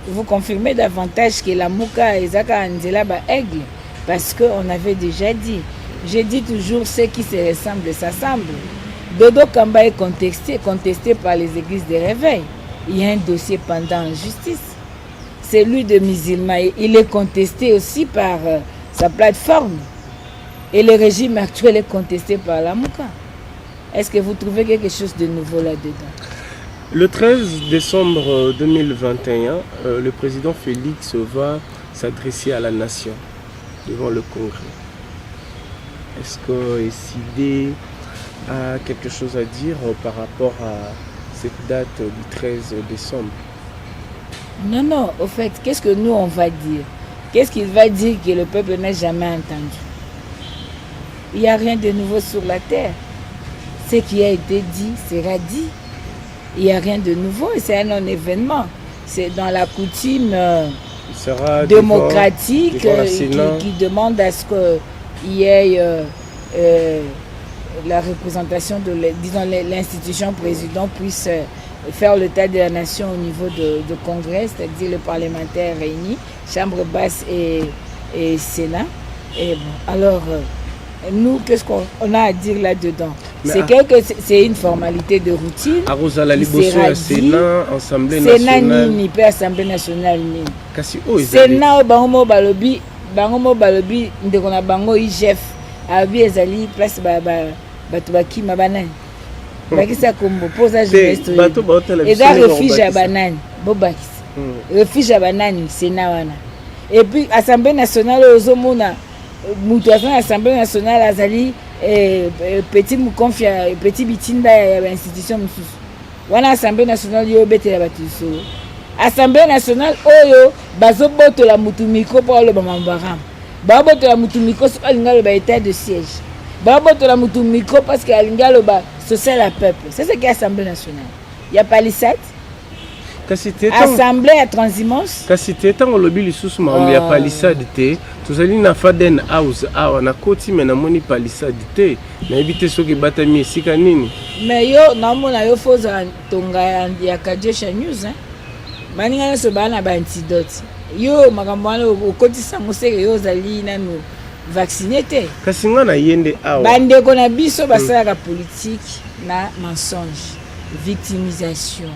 Vous confirmez davantage que la Mouka et Zaka Anzela aigle, parce qu'on avait déjà dit. Je dis toujours ceux qui se ressemblent s'assemblent. Dodo Kamba est contesté par les églises de réveil. Il y a un dossier pendant en justice. Celui de musulmans, il est contesté aussi par sa plateforme. Et le régime actuel est contesté par la Mouka. Est-ce que vous trouvez quelque chose de nouveau là-dedans? Le 13 décembre 2021, le président Félix va s'adresser à la nation devant le Congrès. Est-ce que SID a quelque chose à dire par rapport à cette date du 13 décembre? Non, au fait, qu'est-ce que nous on va dire? Qu'est-ce qu'il va dire que le peuple n'a jamais entendu? Il n'y a rien de nouveau sur la terre. Ce qui a été dit sera dit. Il n'y a rien de nouveau et c'est un non-événement. C'est dans la coutume démocratique qui demande à ce qu'il y ait la représentation de l'institution président puisse faire l'état de la nation au niveau de congrès, c'est-à-dire le parlementaire réuni, chambre basse et sénat. Et bon, alors, nous, qu'est-ce qu'on a à dire là-dedans? C'est une formalité de routine. Sénat, Assemblée nationale. Ni pas Assemblée nationale ni. Sénat bango balobi ndeko na bango IGF abi ezali place bato bakima banani. Bakisa kombo posa jeunesse. Et dans refuge à banani bobakisa. Refuge à banani Sénat wana. Et puis Assemblée nationale ozomona mutu à l'Assemblée nationale azali petit mukonfia petit bitinda ya institution mususu wana assemblée nationale yo betela bato lisolo assemblée nationale oyo bazobotola mutu micro mpo aloba mambaram babotola mutu micro soki alingi aloba état de siège babotola mutu micro parce que alingi aloba social à peuple. C'est ce qu'est l'Assemblée nationale. Il y a palissade. Assemblée à transhumance. Kasi teta ngolobi lisusu mambo ya palissade te. Tozali na Faden House awa na koti me na moni palissade te. Na ebite soki batami esika nini. Mais yo na mona yo foza tonga ya Kajesha News hein. Maninga na so bana ba antidote. Yo makambo wana okotisa ngoseke yo zali nanu vacciné te. Kasi nga na yende awa. Bandeko na biso basalaka politique na mensonge, victimisation,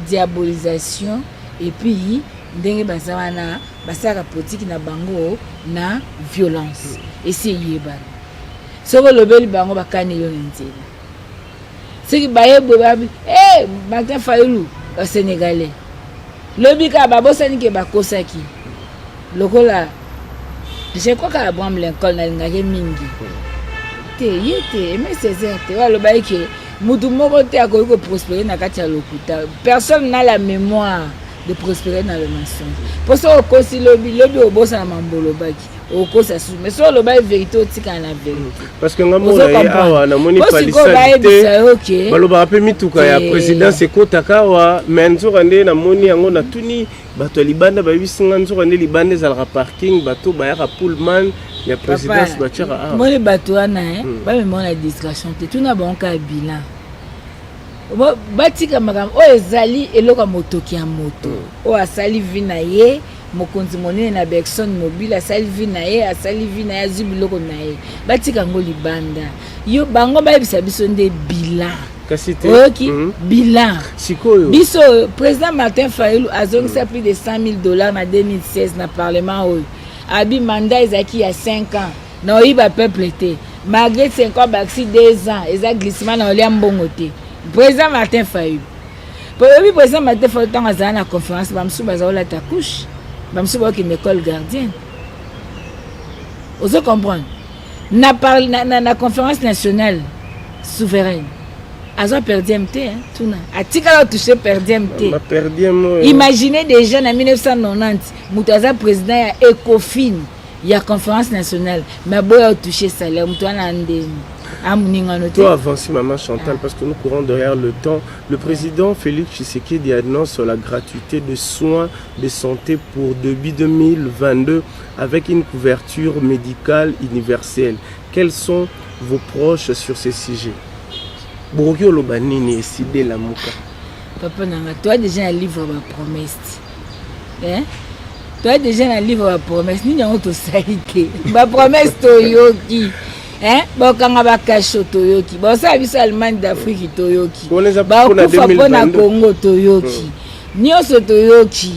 diabolisation et puis ndenge bazana basalaka politique na bango na violence. Essayez ba. Soko lobeli bango bakane yo nzela. Seki bayebo babi Martin Fayulu au Sénégalais. Lobika babosani ke bakosaki. Lokola je crois qu'à Abraham Lincoln a ngake mingi. Mais c'est ça. Le bail que mutu moko te akoki prospérer na kati ya lokuta. Personne n'a la mémoire de prospérer dans le mensonge. Pour ça okosi lobi obosa na mambolo baki. Okosa su. Mais so le bail vérité otika na vérité. Parce que ngamona ya awa na moni palissade. Baloba ape mituka ya président sekotaka wa menzo ande na moni yango na tuni bato libanda ba bisinga nzo ande libanda za parking bato ba ya pullman ya présidence bachara awa. Moi les bato wana ba me mona distraction te tuna banka bilan. Batika makam o ezali eloka motoki ya moto. O asali vina ye mokonzi monene na Bergson mobile asali vina ye asali vina ya zibiloko na ye. Batika ngo libanda. Yo bango ba bisa biso nde bilan. Kasite bilan. Sikoyo. Biso président Martin Fayulu a zongi plus de $100,000 en 2016 na parlement oyo. Abi mandat ezaki ya 5 ans. Na oyiba peuple te. Malgré 5 ans baksi 2 ans, eza glissement na olia mbongo te. Président Martin Fayulu. Pour le président Martin Fayulu tant azana na conférence bamsu bazaola ta couche. Bamsu ba ki école gardienne. Vous comprenez? Na conférence nationale souveraine. Azo perdu MT hein tuna. Atika la touché perdu MT. Imaginez déjà en 1990, Moutaza président ya Ecofin, ya conférence nationale, mais boya touché salaire Moutana ndeni. Toi avancer maman Chantal parce que nous courons derrière le temps. Le président Félix Tshisekedi annonce la gratuité de soins de santé pour début 2022 avec une couverture médicale universelle. Quels sont vos proches sur ces sujets? Borokio Lobanini et Sidé Lamouka. Papa Nanga, toi déjà un livre à promesse. Hein? Toi déjà un livre à promesse. Ni n'yongo to saïke. Ma promesse toyoki. Hein? Bokanga ba kasho toyoki. Bosa biso Allemagne d'Afrique toyoki. Ba kufa pona Congo toyoki. Nyoso toyoki.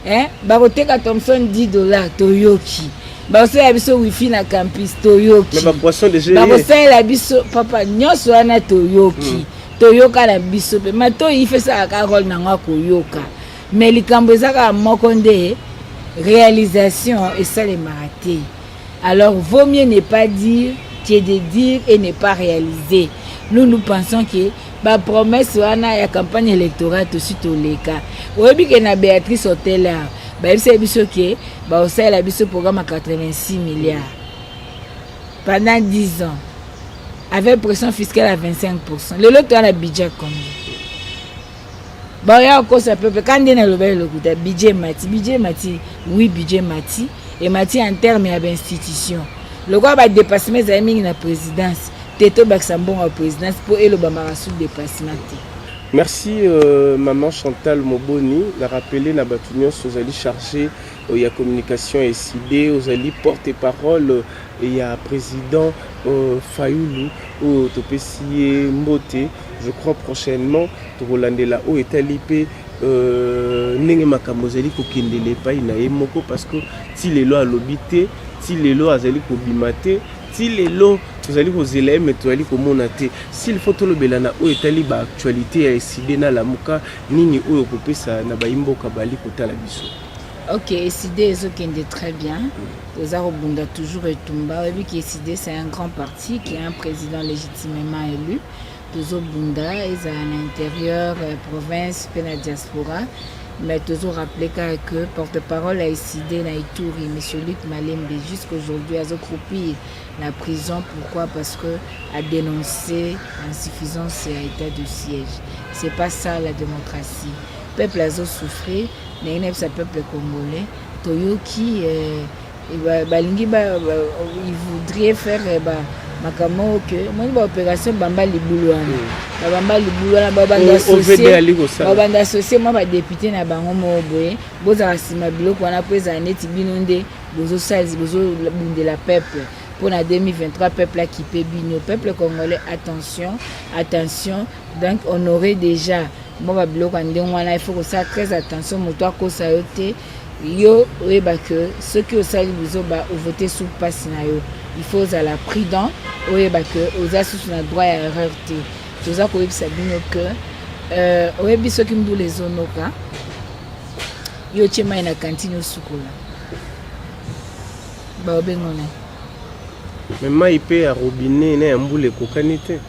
Hein? Ba koteka Thomson $10 toyoki. Baso ya biso wifi na campus toyoki. Mais poisson déjà. Baso la biso papa nyoso wana toyoki. Toyoka la biso pe mato il fait ça ka rôle na ngwa koyoka. Mais likambo ezaka moko nde réalisation et ça les maraté. Alors vaut mieux ne pas dire que de dire et ne pas réaliser. Nous pensons que ba promesse wana ya campagne électorale to suite au leka. Oyebi ke na Béatrice Hotel ba biso biso ke ba osala biso programme à 86 milliards pendant 10 ans avec pression fiscale à 25%. Le lot a budget combien? Ba ya ko ça peut quand on a le budget mati oui budget mati et mati en termes d'institution. Le quoi va dépasser mes amis na présidence. Teto Baksambon à présidence pour le bamara sous dépassement. Merci maman Chantal Moboni, la rappeler na batunion sozali chargé il y a communication et sidé, ozali porte-parole et il y a président Fayulu au Topesié Mbote, je crois prochainement Tolandela au Etalipé ndenge makambo zali ko kendele pa ina yemoko parce que ti lelo alobité, ti lelo azali ko bimate, ti lelo tozali kozela mais tozali komona te s'il faut tolobela na o etali ba actualité ya SID na lamuka nini oyo kopesa na baimboka bali kotala biso. Ok, SID ezokende très bien. Ozaro Bunda toujours etumba. Oui, que SID c'est un grand parti qui a un président légitimement élu. toujours bunda et à l'intérieur province et la diaspora. Mais toujours rappeler que porte-parole a décidé na Ituri, M. Luc Malembe, jusqu'aujourd'hui, a occupé la prison. Pourquoi? Parce que a dénoncé l'insuffisance et état de siège. C'est pas ça la démocratie. Le peuple a souffert, mais il peuple congolais. Toyoki, il voudrait faire makambo que moi opération bamba libulu wana bamba libulu wana babanda associé moi ba député na bango mo boye bozala sima biloko wana po ezala neti bino nde bozo salisi bozo bundela peuple pour na 2023 peuple a kipe bino peuple congolais. Attention donc on aurait déjà moi ba biloko ndenge wana il faut que ça très attention moto akosa yo te yo oyeba que ceux qui osali biso ba voter sous passe na yo. Il faut à la prudent oyeba que aux associations na droit à erreur te toza ko yebisa bino que oyebi soki mbula ezonoka yo tie mai na kantine osukola baobengona mais mai mpe ya robinet na ya mbula ekokani te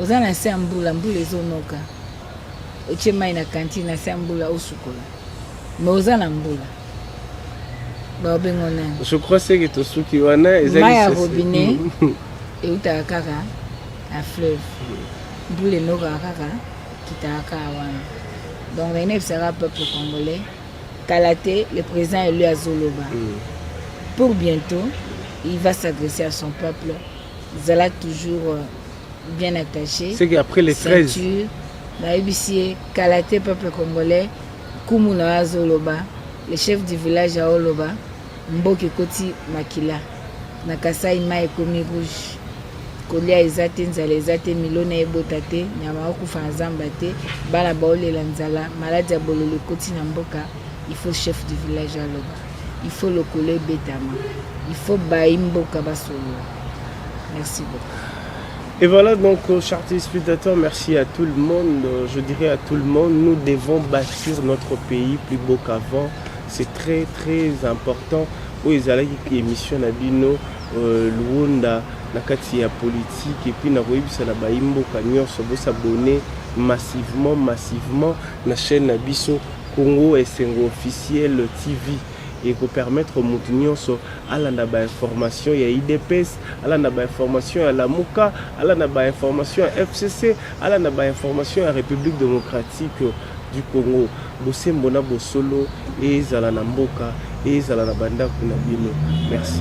oza na se ya mbula ezonoka otie mai na kantine na se ya mbula osukola mais oza na mbula. Je crois que tout ce qui wana mai ya robinet eutaka kaka na fleuve mbula enokaka kaka kitaka kaka wana donc nainebisaka peuple congolais kala te le président élu azoloba pour bientôt il va s'adresser à son peuple. Zala toujours bien attaché. C'est qu'après les 13 nayebisie kala te peuple congolais kumuna azoloba le chef du village à Oloba mboke koti makila na Kasai mai ekomi rouge kolia eza te nzala eza te milona ebota te nyama okufa na zamba te bana baolela nzala maladi ya bololo ekoti na mboka. Il faut chef du village à Oloba, il faut le collègue betama, il faut bayi mboka basolo. Merci beaucoup. Et voilà donc, chers téléspectateurs, merci à tout le monde. Je dirais à tout le monde, nous devons bâtir notre pays plus beau qu'avant. C'est très très important. Oui, ils allaient qui émission Nabino, Luanda, Nakati ya politique et puis na ça na baimbo kanyo sobo s'abonner massivement na chaîne Nabiso Congo Esengo officiel TV et pour permettre aux moutunions à la information, il y a IDPS, à la information à la MOUKA, à la information à FCC, à la information à la République démocratique du Congo. Bossé Mbona Bossolo et Zalana Mboka et Zalana Banda Kunabino. Merci.